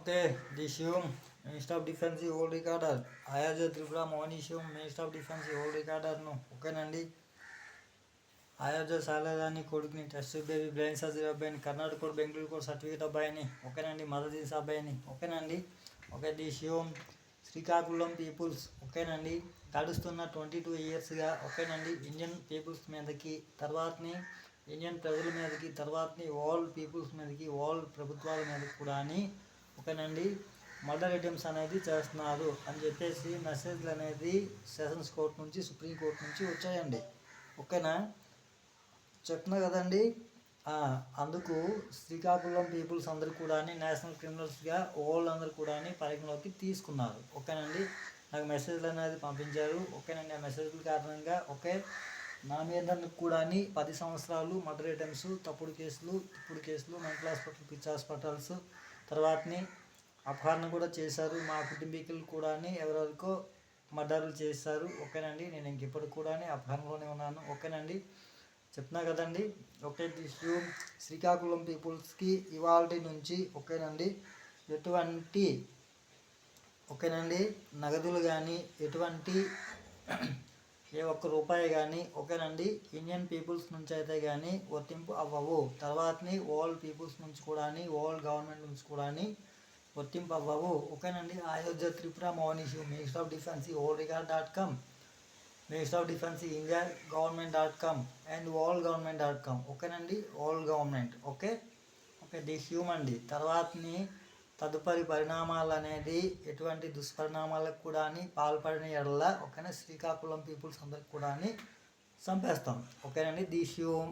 Okay, this hume Minister of Defense old recorder. Ayaja Tripura Monishu Minister of Defense old recorder no. ఓకేనండి ఆయోజ సాలదాని కొడుకుని test baby brain surgery అబ్బాయిని కర్ణాటక కూడా బెంగళూరు కూడా certificate అబ్బాయిని ఓకేనండి mother తీసే అబ్బాయిని ఓకేనండి ఓకే ది హ్యూమ్ శ్రీకాకుళం పీపుల్స్ ఓకేనండి గడుస్తున్న 22 ఇయర్స్గా ఓకేనండి ఇండియన్ పీపుల్స్ మీదకి తర్వాతని ఇండియన్ ప్రజల మీదకి తర్వాతని ఆల్ పీపుల్స్ మీదకి ఆల్ ప్రభుత్వాల మీదకి కూడా ఓకేనండి మర్డర్ అటెంప్ట్స్ అనేది చేస్తున్నారు అని చెప్పేసి మెసేజ్లు అనేది సెషన్స్ కోర్ట్ నుంచి సుప్రీంకోర్టు నుంచి వచ్చాయండి ఓకేనా చెప్తున్నా కదండి అందుకు శ్రీకాకుళం పీపుల్స్ అందరూ కూడా నేషనల్ క్రిమినల్స్గా ఓల్డ్ అందరూ కూడా పరిగణలోకి తీసుకున్నారు ఓకేనండి నాకు మెసేజ్లు అనేది పంపించారు ఓకేనండి ఆ మెసేజ్ల కారణంగా ఓకే నా మీద కూడా 10 సంవత్సరాలు మర్డర్ అటెంప్ట్స్ తప్పుడు కేసులు మెంటల్ హాస్పిటల్ పిచ్చి హాస్పిటల్స్ తర్వాతని అపహరణ కూడా చేశారు మా కుటుంబీకులు కూడా ఎవరెవరికో మర్డర్లు చేశారు ఓకేనండి నేను ఇంకెప్పుడు కూడా అపహరణలోనే ఉన్నాను ఓకేనండి చెప్తున్నా కదండి ఓకే శ్రీకాకుళం పీపుల్స్కి ఇవాల్టి నుంచి ఓకేనండి ఎటువంటి ఓకేనండి నగదులు కానీ ఎటువంటి ఏ ఒక్క రూపాయి కానీ ఓకేనండి ఇండియన్ పీపుల్స్ నుంచి అయితే కానీ వర్తింపు అవ్వవు తర్వాతని ఓల్డ్ పీపుల్స్ నుంచి కూడా ఓల్డ్ గవర్నమెంట్ నుంచి కూడా వర్తింపు అవ్వవు ఓకేనండి అయోధ్య త్రిపుర మోనిషు minister of defence oldrecord.com minister of defence India government.com and allgovernment.com ఓకేనండి ఆల్ గవర్నమెంట్ ఓకే ది హ్యూమ్ అండి తర్వాతని తదుపరి పరిణామాలు అనేది ఎటువంటి దుష్పరిణామాలకు కూడా పాల్పడిన ఎడల ఓకేనా శ్రీకాకుళం పీపుల్స్ అందరికి కూడా చంపేస్తాం ఓకేనండి ది హ్యూమ్